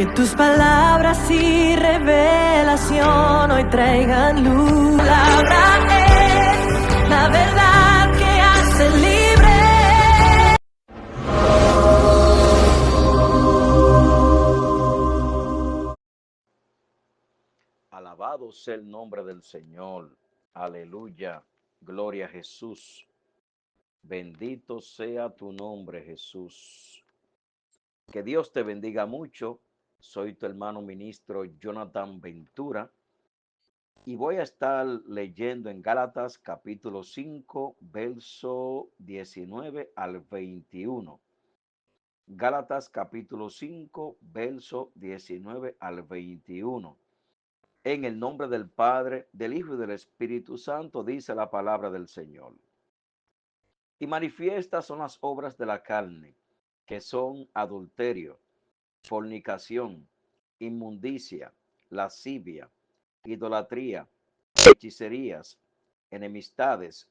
Que tus palabras y revelación hoy traigan luz. La palabra es la verdad que hace libre. Alabado sea el nombre del Señor. Aleluya. Gloria a Jesús. Bendito sea tu nombre, Jesús. Que Dios te bendiga mucho. Soy tu hermano ministro Jonathan Ventura y voy a estar leyendo en Gálatas capítulo 5, verso 19 al 21. Gálatas capítulo 5, verso 19 al 21. En el nombre del Padre, del Hijo y del Espíritu Santo, dice la palabra del Señor. Y manifiestas son las obras de la carne, que son adulterio, fornicación, inmundicia, lascivia, idolatría, hechicerías, enemistades,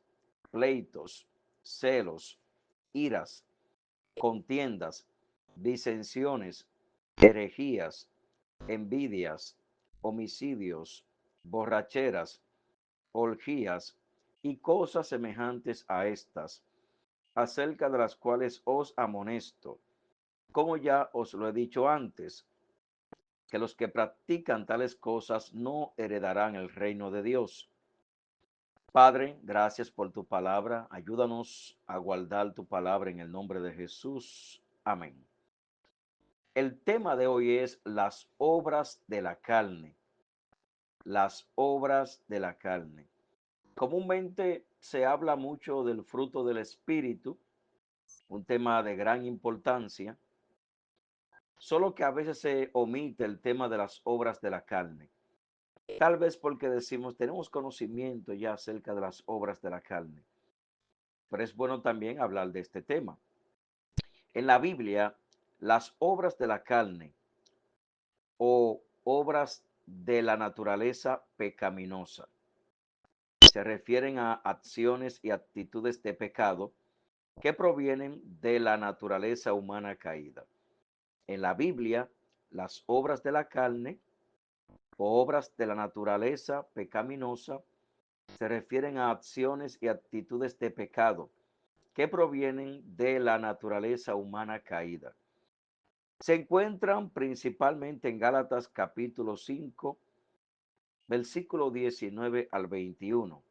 pleitos, celos, iras, contiendas, disensiones, herejías, envidias, homicidios, borracheras, orgías y cosas semejantes a estas, acerca de las cuales os amonesto, como ya os lo he dicho antes, que los que practican tales cosas no heredarán el reino de Dios. Padre, gracias por tu palabra. Ayúdanos a guardar tu palabra en el nombre de Jesús. Amén. El tema de hoy es las obras de la carne. Las obras de la carne. Comúnmente se habla mucho del fruto del Espíritu, un tema de gran importancia, solo que a veces se omite el tema de las obras de la carne. Tal vez porque decimos, tenemos conocimiento ya acerca de las obras de la carne, pero es bueno también hablar de este tema. En la Biblia, las obras de la carne o obras de la naturaleza pecaminosa se refieren a acciones y actitudes de pecado que provienen de la naturaleza humana caída. En la Biblia, las obras de la carne o obras de la naturaleza pecaminosa se refieren a acciones y actitudes de pecado que provienen de la naturaleza humana caída. Se encuentran principalmente en Gálatas capítulo 5, versículo 19 al 21,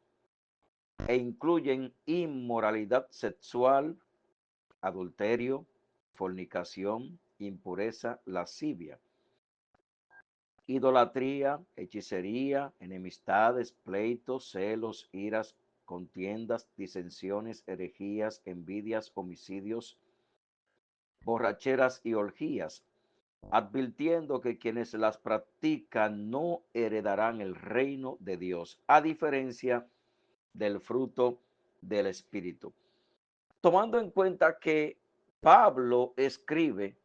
e incluyen inmoralidad sexual, adulterio, fornicación, impureza, lascivia, idolatría, hechicería, enemistades, pleitos, celos, iras, contiendas, disensiones, herejías, envidias, homicidios, borracheras y orgías, advirtiendo que quienes las practican no heredarán el reino de Dios, a diferencia del fruto del Espíritu. Tomando en cuenta que Pablo escribe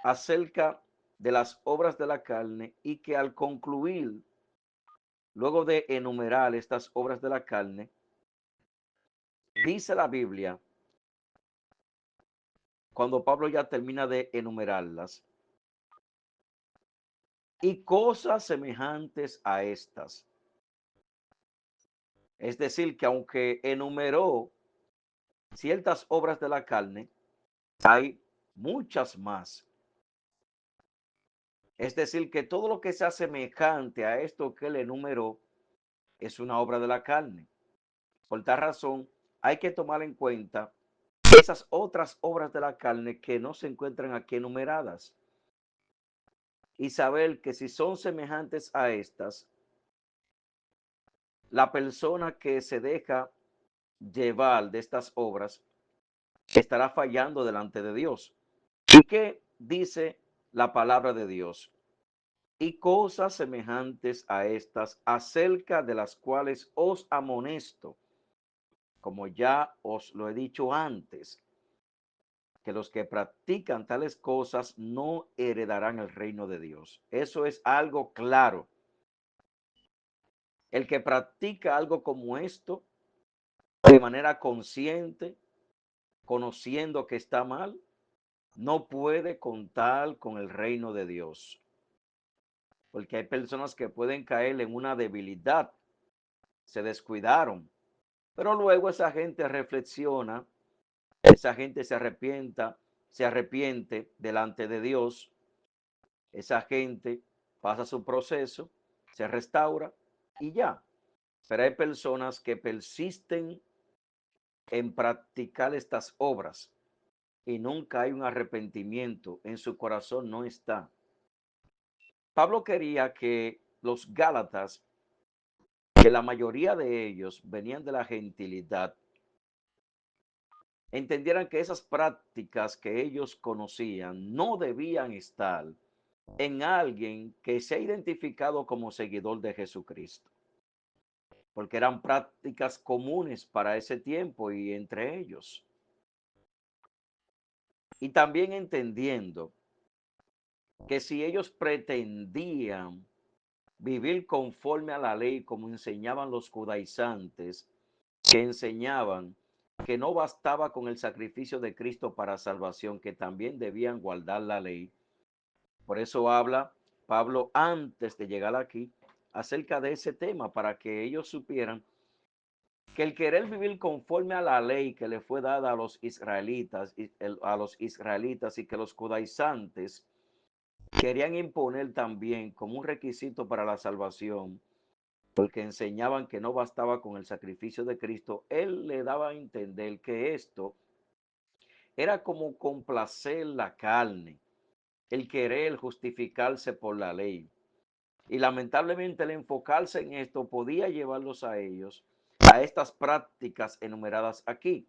acerca de las obras de la carne y que al concluir, luego de enumerar estas obras de la carne, dice la Biblia, cuando Pablo ya termina de enumerarlas, y cosas semejantes a estas. Es decir, que aunque enumeró ciertas obras de la carne, hay muchas más. Es decir, que todo lo que sea semejante a esto que él enumeró es una obra de la carne. Por tal razón, hay que tomar en cuenta esas otras obras de la carne que no se encuentran aquí enumeradas y saber que si son semejantes a estas, la persona que se deja llevar de estas obras estará fallando delante de Dios. ¿Y qué dice la palabra de Dios? Y cosas semejantes a estas, acerca de las cuales os amonesto, como ya os lo he dicho antes, que los que practican tales cosas no heredarán el reino de Dios. Eso es algo claro. El que practica algo como esto, de manera consciente, conociendo que está mal, no puede contar con el reino de Dios. Porque hay personas que pueden caer en una debilidad, se descuidaron, pero luego esa gente reflexiona, esa gente se arrepiente delante de Dios, esa gente pasa su proceso, se restaura y ya. Pero hay personas que persisten en practicar estas obras y nunca hay un arrepentimiento, en su corazón no está. Pablo quería que los Gálatas, que la mayoría de ellos venían de la gentilidad, entendieran que esas prácticas que ellos conocían no debían estar en alguien que se ha identificado como seguidor de Jesucristo, porque eran prácticas comunes para ese tiempo y entre ellos. Y también entendiendo que si ellos pretendían vivir conforme a la ley como enseñaban los judaizantes, que enseñaban que no bastaba con el sacrificio de Cristo para salvación, que también debían guardar la ley. Por eso habla Pablo antes de llegar aquí acerca de ese tema, para que ellos supieran que el querer vivir conforme a la ley que le fue dada a los israelitas y que los judaizantes querían imponer también como un requisito para la salvación, porque enseñaban que no bastaba con el sacrificio de Cristo, él le daba a entender que esto era como complacer la carne, el querer justificarse por la ley. Y lamentablemente el enfocarse en esto podía llevarlos a ellos a estas prácticas enumeradas aquí,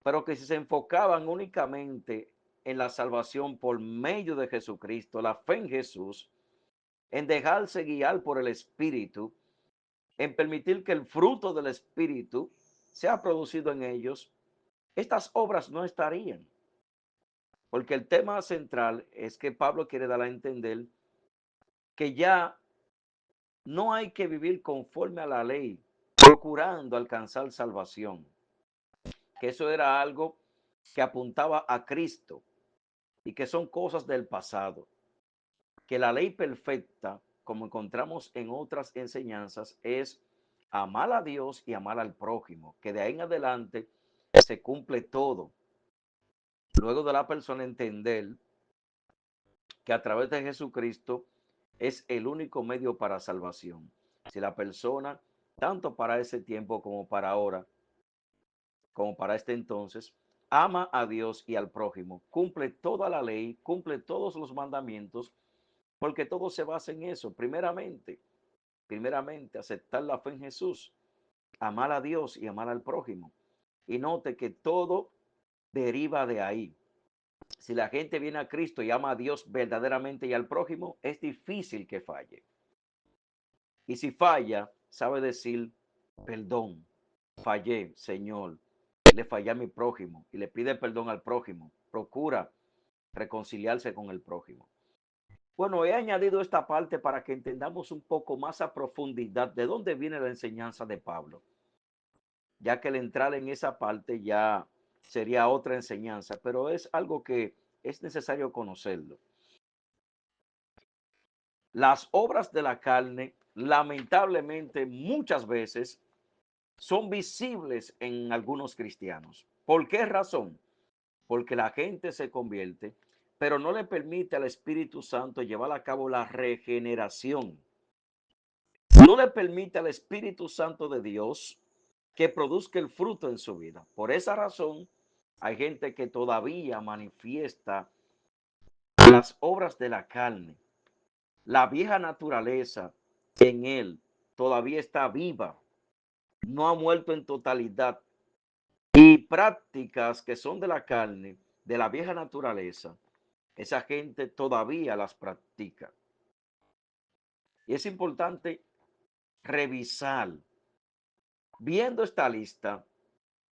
pero que si se enfocaban únicamente en la salvación por medio de Jesucristo, la fe en Jesús, en dejarse guiar por el Espíritu, en permitir que el fruto del Espíritu sea producido en ellos, estas obras no estarían. Porque el tema central es que Pablo quiere dar a entender que ya no hay que vivir conforme a la ley, procurando alcanzar salvación. Que eso era algo que apuntaba a Cristo y que son cosas del pasado. Que la ley perfecta, como encontramos en otras enseñanzas, es amar a Dios y amar al prójimo, que de ahí en adelante se cumple todo. Luego de la persona entender que a través de Jesucristo es el único medio para salvación. Si la persona, tanto para ese tiempo como para ahora, como para este entonces, ama a Dios y al prójimo, cumple toda la ley, cumple todos los mandamientos, porque todo se basa en eso. Primeramente, aceptar la fe en Jesús, amar a Dios y amar al prójimo. Y note que todo deriva de ahí. Si la gente viene a Cristo y ama a Dios verdaderamente y al prójimo, es difícil que falle. Y si falla, sabe decir, perdón, fallé, Señor, le fallé a mi prójimo y le pide perdón al prójimo. Procura reconciliarse con el prójimo. Bueno, he añadido esta parte para que entendamos un poco más a profundidad de dónde viene la enseñanza de Pablo, ya que el entrar en esa parte ya sería otra enseñanza, pero es algo que es necesario conocerlo. Las obras de la carne, lamentablemente, muchas veces son visibles en algunos cristianos. ¿Por qué razón? Porque la gente se convierte, pero no le permite al Espíritu Santo llevar a cabo la regeneración. No le permite al Espíritu Santo de Dios que produzca el fruto en su vida. Por esa razón, hay gente que todavía manifiesta las obras de la carne. La vieja naturaleza en él todavía está viva, no ha muerto en totalidad. Y prácticas que son de la carne, de la vieja naturaleza, esa gente todavía las practica. Y es importante revisar, viendo esta lista,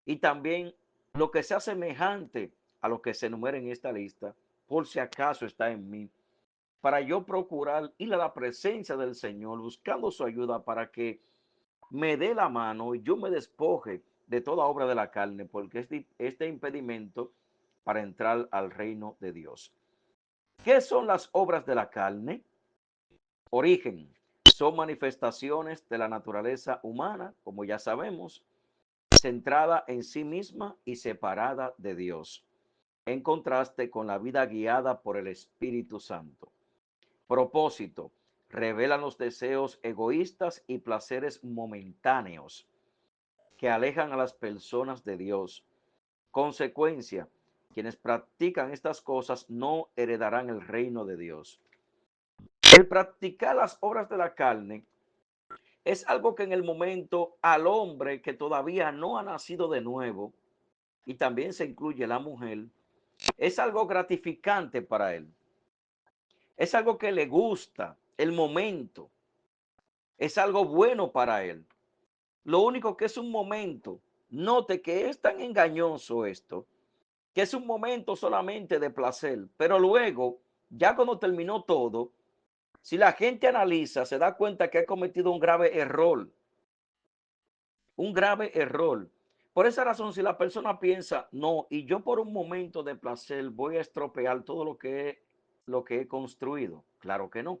y también lo que sea semejante a lo que se enumera en esta lista, por si acaso está en mí, para yo procurar ir a la presencia del Señor buscando su ayuda para que me dé la mano y yo me despoje de toda obra de la carne, porque este impedimento para entrar al reino de Dios. ¿Qué son las obras de la carne? Origen. Son manifestaciones de la naturaleza humana, como ya sabemos, centrada en sí misma y separada de Dios, en contraste con la vida guiada por el Espíritu Santo. Propósito. Revelan los deseos egoístas y placeres momentáneos que alejan a las personas de Dios. Consecuencia. Quienes practican estas cosas no heredarán el reino de Dios. El practicar las obras de la carne es algo que en el momento al hombre que todavía no ha nacido de nuevo, y también se incluye la mujer, es algo gratificante para él. Es algo que le gusta, el momento. Es algo bueno para él. Lo único que es un momento. Note que es tan engañoso esto, que es un momento solamente de placer, pero luego, ya cuando terminó todo, si la gente analiza, se da cuenta que ha cometido un grave error. Un grave error. Por esa razón, si la persona piensa, no, y yo por un momento de placer voy a estropear todo lo que he construido. Claro que no.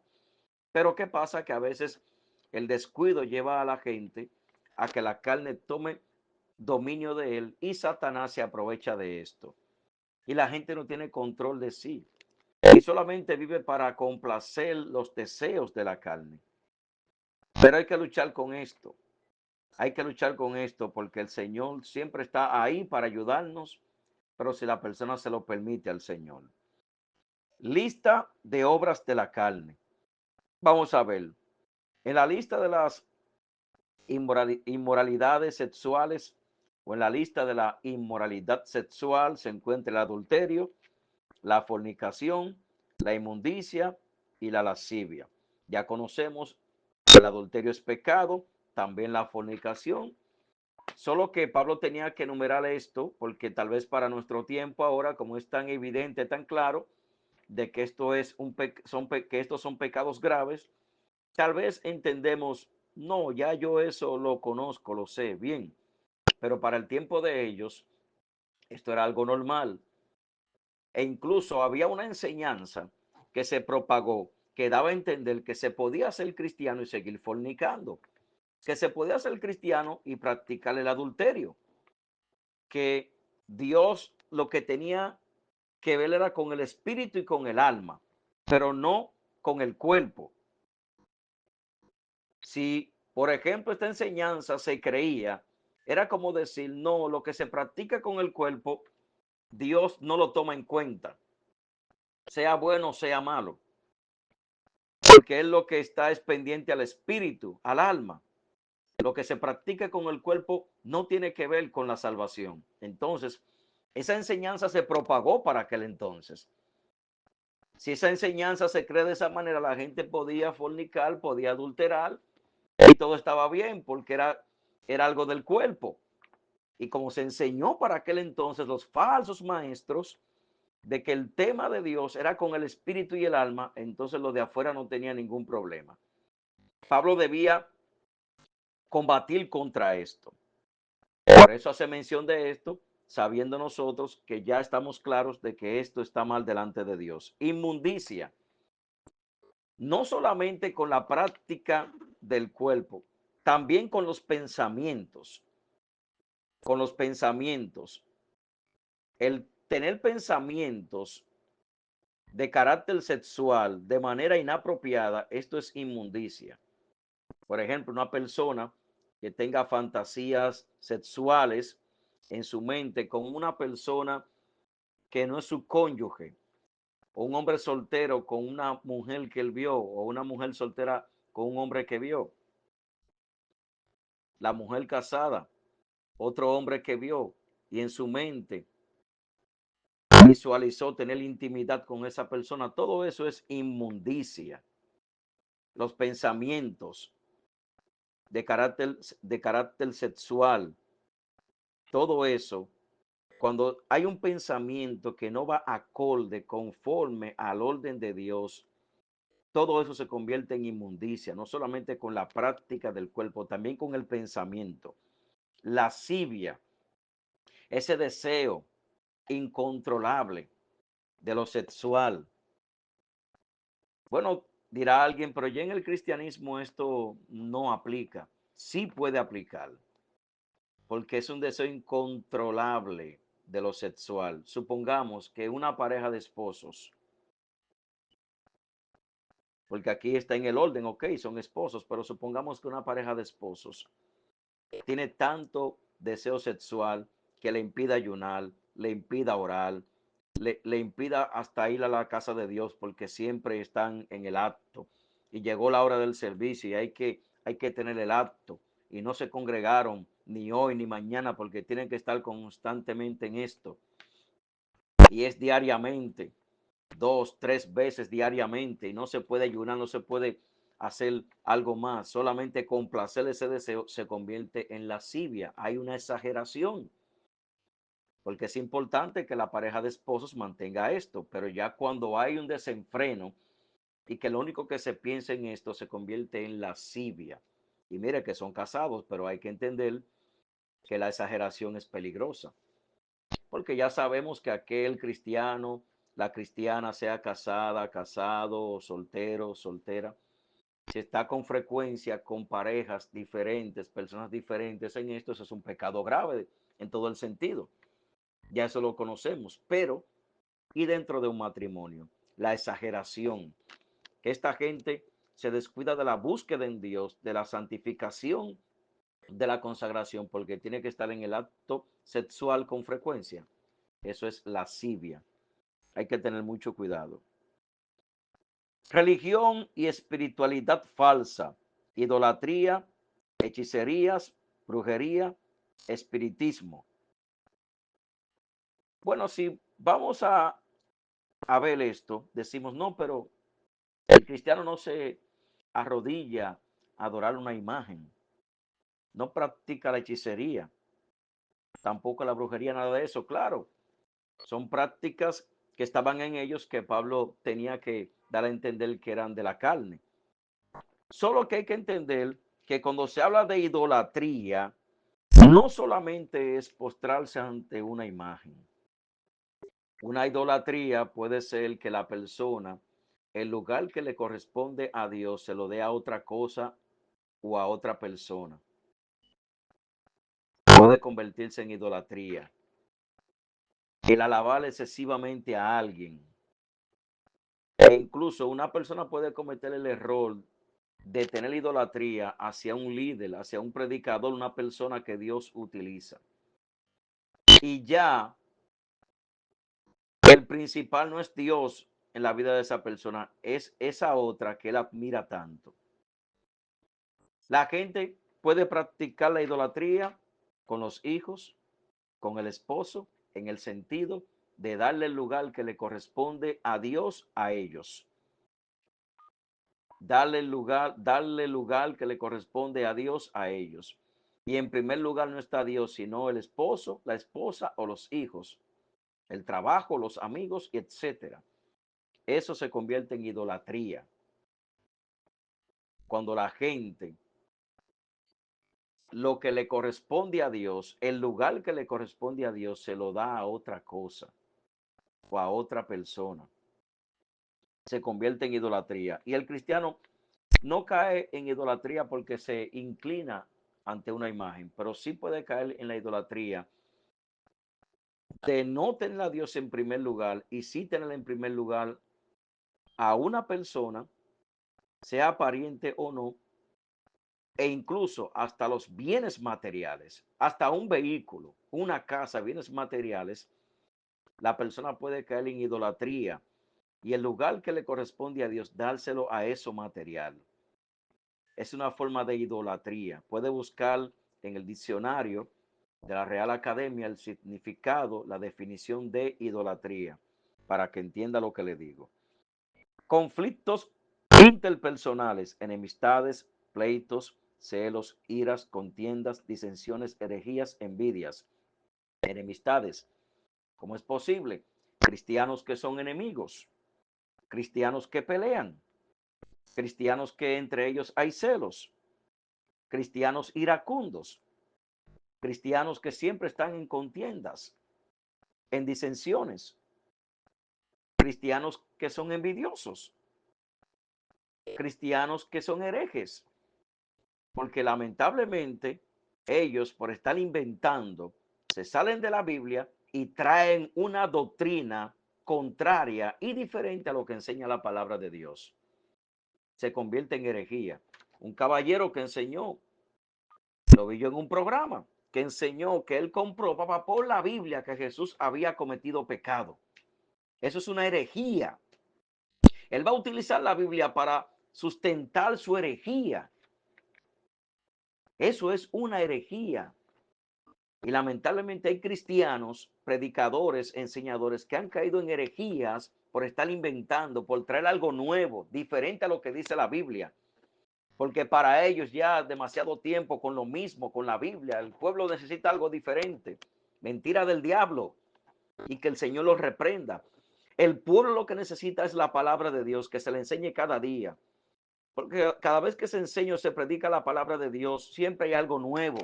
Pero ¿qué pasa? Que a veces el descuido lleva a la gente a que la carne tome dominio de él y Satanás se aprovecha de esto. Y la gente no tiene control de sí. Y solamente vive para complacer los deseos de la carne. Pero hay que luchar con esto. Hay que luchar con esto porque el Señor siempre está ahí para ayudarnos, pero si la persona se lo permite al Señor. Lista de obras de la carne. Vamos a ver. En la lista de las inmoralidades sexuales o en la lista de la inmoralidad sexual se encuentra el adulterio, la fornicación, la inmundicia y la lascivia. Ya conocemos que el adulterio es pecado, también la fornicación. Solo que Pablo tenía que enumerar esto porque tal vez para nuestro tiempo ahora, como es tan evidente, tan claro, de que esto es que estos son pecados graves, tal vez entendemos, no, ya yo eso lo conozco, lo sé bien, pero para el tiempo de ellos esto era algo normal e incluso había una enseñanza que se propagó que daba a entender que se podía ser cristiano y seguir fornicando, que se podía ser cristiano y practicar el adulterio, que Dios lo que tenía que ver era con el espíritu y con el alma, pero no con el cuerpo. Si, por ejemplo, esta enseñanza se creía, era como decir, no, lo que se practica con el cuerpo, Dios no lo toma en cuenta, sea bueno o sea malo, porque Él lo que está es pendiente al espíritu, al alma. Lo que se practica con el cuerpo no tiene que ver con la salvación. Entonces, esa enseñanza se propagó para aquel entonces. Si esa enseñanza se cree de esa manera, la gente podía fornicar, podía adulterar y todo estaba bien porque era algo del cuerpo. Y como se enseñó para aquel entonces los falsos maestros de que el tema de Dios era con el espíritu y el alma, entonces los de afuera no tenían ningún problema. Pablo debía combatir contra esto. Por eso hace mención de esto, sabiendo nosotros que ya estamos claros de que esto está mal delante de Dios. Inmundicia. No solamente con la práctica del cuerpo, también con los pensamientos. Con los pensamientos. El tener pensamientos de carácter sexual de manera inapropiada, esto es inmundicia. Por ejemplo, una persona que tenga fantasías sexuales en su mente con una persona que no es su cónyuge, o un hombre soltero con una mujer que él vio, o una mujer soltera con un hombre que vio, la mujer casada, otro hombre que vio, y en su mente visualizó tener intimidad con esa persona, todo eso es inmundicia. Los pensamientos de carácter sexual, todo eso, cuando hay un pensamiento que no va acorde, conforme al orden de Dios, todo eso se convierte en inmundicia, no solamente con la práctica del cuerpo, también con el pensamiento. Lascivia, ese deseo incontrolable de lo sexual. Bueno, dirá alguien, pero ya en el cristianismo esto no aplica. Sí puede aplicar, porque es un deseo incontrolable de lo sexual. Supongamos que una pareja de esposos, porque aquí está en el orden, ok, son esposos, pero supongamos que una pareja de esposos tiene tanto deseo sexual que le impida ayunar, le impida orar, le impida hasta ir a la casa de Dios porque siempre están en el acto. Y llegó la hora del servicio y hay que tener el acto. Y no se congregaron ni hoy ni mañana porque tienen que estar constantemente en esto. Y es diariamente, 2, 3 veces diariamente. Y no se puede ayunar, no se puede hacer algo más. Solamente complacer ese deseo se convierte en lascivia. Hay una exageración porque es importante que la pareja de esposos mantenga esto, pero ya cuando hay un desenfreno y que lo único que se piensa en esto se convierte en lascivia. Y mire que son casados, pero hay que entender que la exageración es peligrosa, porque ya sabemos que aquel cristiano, la cristiana, sea casada, casado, soltero, soltera, si está con frecuencia con parejas diferentes, personas diferentes en esto, eso es un pecado grave en todo el sentido. Ya eso lo conocemos, pero y dentro de un matrimonio, la exageración, que esta gente se descuida de la búsqueda en Dios, de la santificación, de la consagración, porque tiene que estar en el acto sexual con frecuencia. Eso es lascivia. Hay que tener mucho cuidado. Religión y espiritualidad falsa, idolatría, hechicerías, brujería, espiritismo. Bueno, si vamos a ver esto, decimos, no, pero el cristiano no se arrodilla a adorar una imagen, no practica la hechicería, tampoco la brujería, nada de eso. Claro, son prácticas que estaban en ellos que Pablo tenía que dar a entender que eran de la carne. Solo que hay que entender que cuando se habla de idolatría, no solamente es postrarse ante una imagen. Una idolatría puede ser que la persona, el lugar que le corresponde a Dios, se lo dé a otra cosa o a otra persona. Puede convertirse en idolatría. El alabar excesivamente a alguien. E incluso una persona puede cometer el error de tener idolatría hacia un líder, hacia un predicador, una persona que Dios utiliza. Y ya el principal no es Dios en la vida de esa persona, es esa otra que él admira tanto. La gente puede practicar la idolatría con los hijos, con el esposo, en el sentido de darle el lugar que le corresponde a Dios a ellos. Darle el lugar que le corresponde a Dios a ellos. Y en primer lugar no está Dios, sino el esposo, la esposa o los hijos, el trabajo, los amigos, etcétera. Eso se convierte en idolatría. Cuando la gente, lo que le corresponde a Dios, el lugar que le corresponde a Dios, se lo da a otra cosa o a otra persona. Se convierte en idolatría. Y el cristiano no cae en idolatría porque se inclina ante una imagen, pero sí puede caer en la idolatría de no tener a Dios en primer lugar y sí tener en primer lugar a una persona, sea pariente o no, e incluso hasta los bienes materiales, hasta un vehículo, una casa, bienes materiales, la persona puede caer en idolatría y el lugar que le corresponde a Dios, dárselo a eso material. Es una forma de idolatría. Puede buscar en el diccionario de la Real Academia el significado, la definición de idolatría, para que entienda lo que le digo. Conflictos interpersonales, enemistades, pleitos, celos, iras, contiendas, disensiones, herejías, envidias, enemistades. ¿Cómo es posible? Cristianos que son enemigos, cristianos que pelean, cristianos que entre ellos hay celos, cristianos iracundos, cristianos que siempre están en contiendas, en disensiones, cristianos que son envidiosos, cristianos que son herejes, porque lamentablemente ellos, por estar inventando, se salen de la Biblia y traen una doctrina contraria y diferente a lo que enseña la palabra de Dios. Se convierte en herejía. Un caballero que enseñó, lo vi yo en un programa, que enseñó que él comprobaba por la Biblia que Jesús había cometido pecado. Eso es una herejía. Él va a utilizar la Biblia para sustentar su herejía. Eso es una herejía. Y lamentablemente hay cristianos, predicadores, enseñadores que han caído en herejías por estar inventando, por traer algo nuevo, diferente a lo que dice la Biblia. Porque para ellos ya demasiado tiempo con lo mismo, con la Biblia. El pueblo necesita algo diferente. Mentira del diablo. Y que el Señor los reprenda. El pueblo lo que necesita es la palabra de Dios, que se le enseñe cada día. Porque cada vez que se enseña o se predica la palabra de Dios, siempre hay algo nuevo.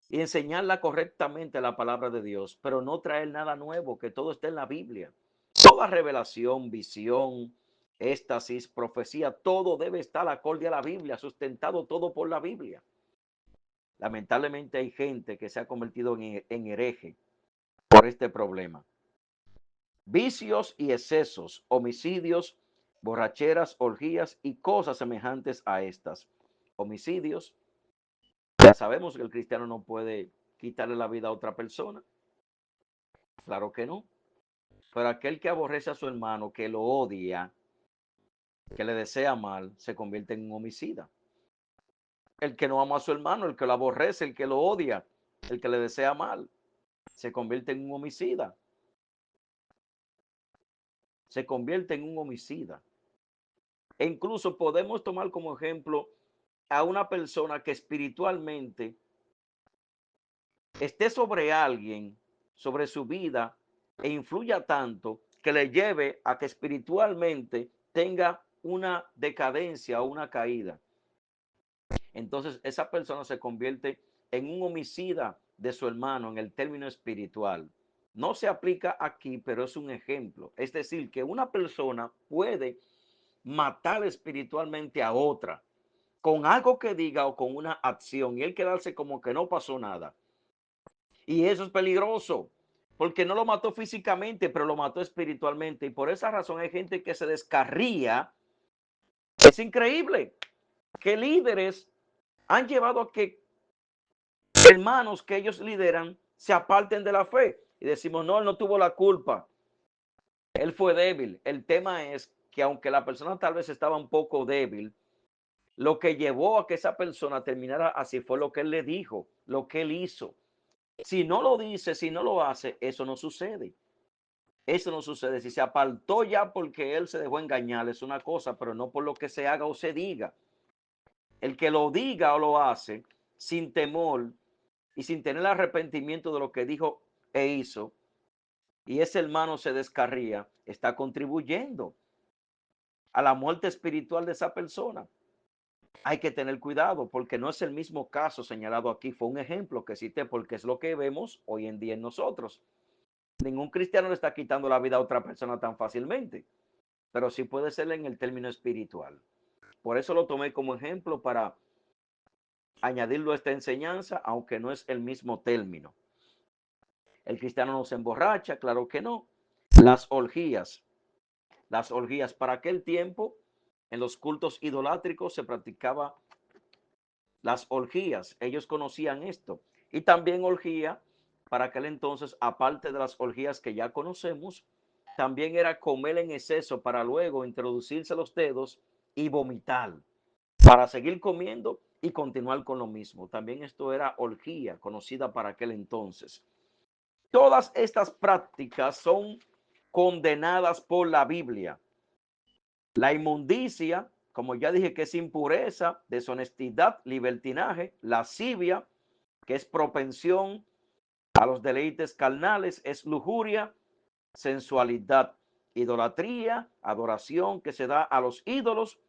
Y enseñarla correctamente la palabra de Dios, pero no traer nada nuevo, que todo esté en la Biblia. Toda revelación, visión, éxtasis, profecía, todo debe estar acorde a la Biblia, sustentado todo por la Biblia. Lamentablemente hay gente que se ha convertido en hereje por este problema. Vicios y excesos, homicidios, borracheras, orgías y cosas semejantes a estas. Homicidios. Ya sabemos que el cristiano no puede quitarle la vida a otra persona. Claro que no. Pero aquel que aborrece a su hermano, que lo odia, que le desea mal, se convierte en un homicida. El que no ama a su hermano, el que lo aborrece, el que lo odia, el que le desea mal, se convierte en un homicida. Se convierte en un homicida. E incluso podemos tomar como ejemplo a una persona que espiritualmente esté sobre alguien, sobre su vida, e influya tanto que le lleve a que espiritualmente tenga una decadencia o una caída. Entonces esa persona se convierte en un homicida de su hermano en el término espiritual. No se aplica aquí, pero es un ejemplo. Es decir, que una persona puede matar espiritualmente a otra con algo que diga o con una acción y él quedarse como que no pasó nada. Y eso es peligroso, porque no lo mató físicamente, pero lo mató espiritualmente. Y por esa razón hay gente que se descarría. Es increíble que líderes han llevado a que hermanos que ellos lideran se aparten de la fe. Y decimos, no, él no tuvo la culpa. Él fue débil. El tema es que aunque la persona tal vez estaba un poco débil, lo que llevó a que esa persona terminara así fue lo que él le dijo, lo que él hizo. Si no lo dice, si no lo hace, eso no sucede. Eso no sucede. Si se apartó ya porque él se dejó engañar, es una cosa, pero no por lo que se haga o se diga. El que lo diga o lo hace sin temor y sin tener arrepentimiento de lo que dijo e hizo, y ese hermano se descarría, está contribuyendo a la muerte espiritual de esa persona. Hay que tener cuidado porque no es el mismo caso señalado aquí, fue un ejemplo que cité porque es lo que vemos hoy en día en nosotros. Ningún cristiano le está quitando la vida a otra persona tan fácilmente, pero sí puede ser en el término espiritual. Por eso lo tomé como ejemplo para añadirlo a esta enseñanza, aunque no es el mismo término. El cristiano no se emborracha, claro que no. Las orgías para aquel tiempo en los cultos idolátricos se practicaba las orgías, ellos conocían esto. Y también orgía para aquel entonces, aparte de las orgías que ya conocemos, también era comer en exceso para luego introducirse los dedos y vomitar, para seguir comiendo y continuar con lo mismo. También esto era orgía, conocida para aquel entonces. Todas estas prácticas son condenadas por la Biblia. La inmundicia, como ya dije, que es impureza, deshonestidad, libertinaje, lascivia, que es propensión a los deleites carnales, es lujuria, sensualidad, idolatría, adoración que se da a los ídolos,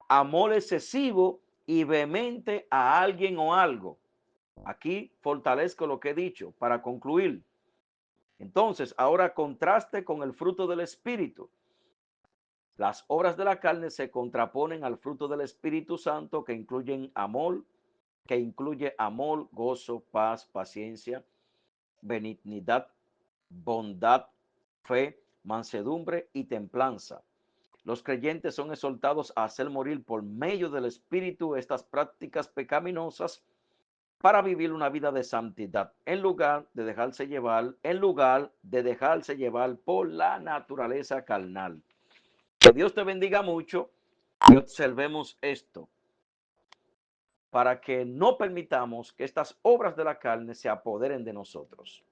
amor excesivo y vehemente a alguien o algo. Aquí fortalezco lo que he dicho para concluir. Entonces, ahora contraste con el fruto del Espíritu. Las obras de la carne se contraponen al fruto del Espíritu Santo que incluye amor, gozo, paz, paciencia, benignidad, bondad, fe, mansedumbre y templanza. Los creyentes son exhortados a hacer morir por medio del Espíritu estas prácticas pecaminosas para vivir una vida de santidad, en lugar de dejarse llevar por la naturaleza carnal. Que Dios te bendiga mucho y observemos esto para que no permitamos que estas obras de la carne se apoderen de nosotros.